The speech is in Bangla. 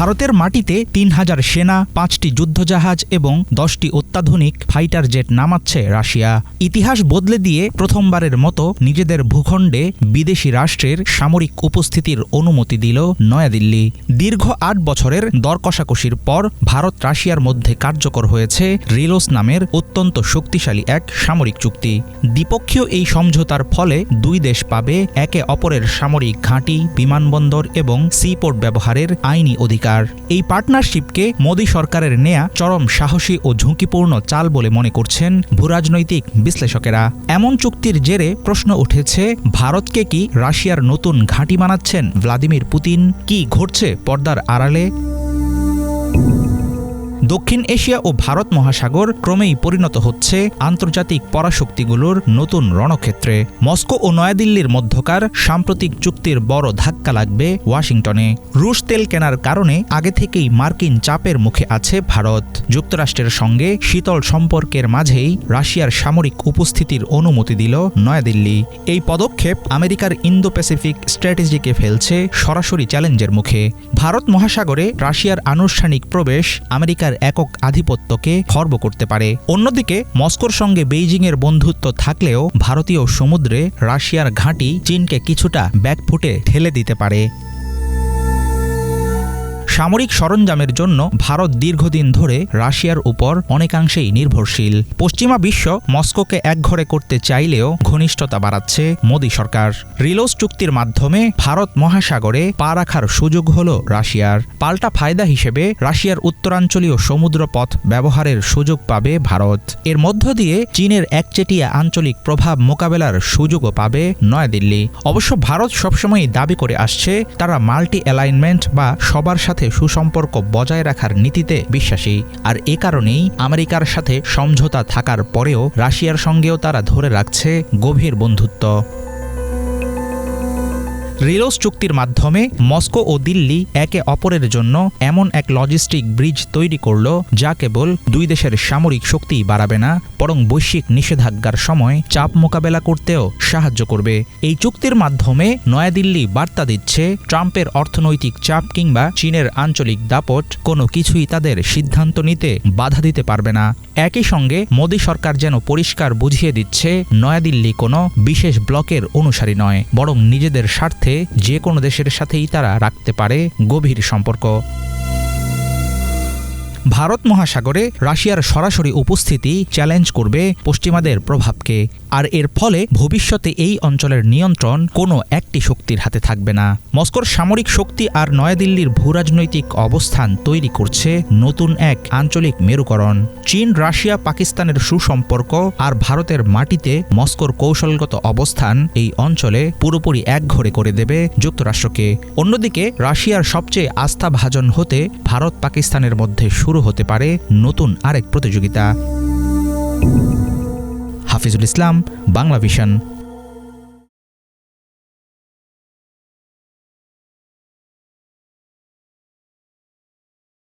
ভারতের মাটিতে ৩,০০০ সেনা, ৫টি যুদ্ধজাহাজ এবং ১০টি অত্যাধুনিক ফাইটার জেট নামাচ্ছে রাশিয়া। ইতিহাস বদলে দিয়ে প্রথমবারের মতো নিজেদের ভূখণ্ডে বিদেশি রাষ্ট্রের সামরিক উপস্থিতির অনুমতি দিল নয়াদিল্লি। দীর্ঘ ৮ বছরের দর কষাকষির পর ভারত রাশিয়ার মধ্যে কার্যকর হয়েছে রিলোস নামের অত্যন্ত শক্তিশালী এক সামরিক চুক্তি। দ্বিপক্ষীয় এই সমঝোতার ফলে দুই দেশ পাবে একে অপরের সামরিক ঘাঁটি, বিমানবন্দর এবং সিপোর্ট ব্যবহারের আইনি অধিকার। এই পার্টনারশিপকে মোদী সরকারের নেয়া চরম সাহসী ও ঝুঁকিপূর্ণ চাল বলে মনে করছেন ভূরাজনৈতিক বিশ্লেষকেরা। এমন চুক্তির জেরে প্রশ্ন উঠেছে, ভারতকে কি রাশিয়ার নতুন ঘাঁটি বানাচ্ছেন ভ্লাদিমির পুতিন? কি ঘটছে পর্দার আড়ালে? দক্ষিণ এশিয়া ও ভারত মহাসাগর ক্রমেই পরিণত হচ্ছে আন্তর্জাতিক পরাশক্তিগুলোর নতুন রণক্ষেত্রে। মস্কো ও নয়াদিল্লির মধ্যকার সাম্প্রতিক চুক্তির বড় ধাক্কা লাগবে ওয়াশিংটনে। রুশ তেল কেনার কারণে আগে থেকেই মার্কিন চাপের মুখে আছে ভারত। যুক্তরাষ্ট্রের সঙ্গে শীতল সম্পর্কের মাঝেই রাশিয়ার সামরিক উপস্থিতির অনুমতি দিল নয়াদিল্লি। এই পদক্ষেপ আমেরিকার ইন্দো প্যাসিফিক স্ট্র্যাটেজিকে ফেলছে সরাসরি চ্যালেঞ্জের মুখে। ভারত মহাসাগরে রাশিয়ার আনুষ্ঠানিক প্রবেশ আমেরিকার একক আধিপত্যকে খর্ব করতে পারে। অন্যদিকে মস্কোর সঙ্গে বেইজিংয়ের বন্ধুত্ব থাকলেও ভারতীয় সমুদ্রে রাশিয়ার ঘাঁটি চীনকে কিছুটা ব্যাকফুটে ঠেলে দিতে পারে। সামরিক সরঞ্জামের জন্য ভারত দীর্ঘদিন ধরে রাশিয়ার উপর অনেকাংশেই নির্ভরশীল। পশ্চিমা বিশ্ব মস্কোকে একঘরে করতে চাইলেও ঘনিষ্ঠতা বাড়াচ্ছে মোদী সরকার। রিলোস চুক্তির মাধ্যমে ভারত মহাসাগরে পা রাখার সুযোগ হল রাশিয়ার। পাল্টা ফায়দা হিসেবে রাশিয়ার উত্তরাঞ্চলীয় সমুদ্রপথ ব্যবহারের সুযোগ পাবে ভারত। এর মধ্য দিয়ে চীনের একচেটিয়া আঞ্চলিক প্রভাব মোকাবেলার সুযোগও পাবে নয়াদিল্লি। অবশ্য ভারত সবসময়ই দাবি করে আসছে তারা মাল্টি অ্যালাইনমেন্ট বা সবার সাথে সুসম্পর্ক বজায় রাখার নীতিতে বিশ্বাসী। আর এ কারণেই আমেরিকার সাথে সমঝোতা থাকার পরেও রাশিয়ার সঙ্গেও তারা ধরে রাখছে গভীর বন্ধুত্ব। রিলোস চুক্তির মাধ্যমে মস্কো ও দিল্লি একে অপরের জন্য এমন এক লজিস্টিক ব্রিজ তৈরি করল যা কেবল দুই দেশের সামরিক শক্তিই বাড়াবে না, বরং বৈশ্বিক নিষেধাজ্ঞার সময় চাপ মোকাবেলা করতেও সাহায্য করবে। এই চুক্তির মাধ্যমে নয়াদিল্লি বার্তা দিচ্ছে, ট্রাম্পের অর্থনৈতিক চাপ কিংবা চীনের আঞ্চলিক দাপট কোনো কিছুই তাদের সিদ্ধান্ত নিতে বাধা দিতে পারবে না। একই সঙ্গে মোদী সরকার যেন পরিষ্কার বুঝিয়ে দিচ্ছে, নয়াদিল্লি কোনো বিশেষ ব্লকের অনুসারী নয়, বরং নিজেদের স্বার্থে যে কোনো দেশের সাথেই তারা রাখতে পারে গভীর সম্পর্ক। ভারত মহাসাগরে রাশিয়ার সরাসরি উপস্থিতি চ্যালেঞ্জ করবে পশ্চিমাদের প্রভাবকে। আর এর ফলে ভবিষ্যতে এই অঞ্চলের নিয়ন্ত্রণ কোনো একটি শক্তির হাতে থাকবে না। মস্কোর সামরিক শক্তি আর নয়াদিল্লির ভূরাজনৈতিক অবস্থান তৈরি করছে নতুন এক আঞ্চলিক মেরুকরণ। চীন, রাশিয়া, পাকিস্তানের সুসম্পর্ক আর ভারতের মাটিতে মস্কোর কৌশলগত অবস্থান এই অঞ্চলে পুরোপুরি একঘরে করে দেবে যুক্তরাষ্ট্রকে। অন্যদিকে রাশিয়ার সবচেয়ে আস্থাভাজন হতে ভারত পাকিস্তানের মধ্যে শুরু হতে পারে নতুন আরেক প্রতিযোগিতা। হাফিজুল ইসলাম, বাংলা ভিশন।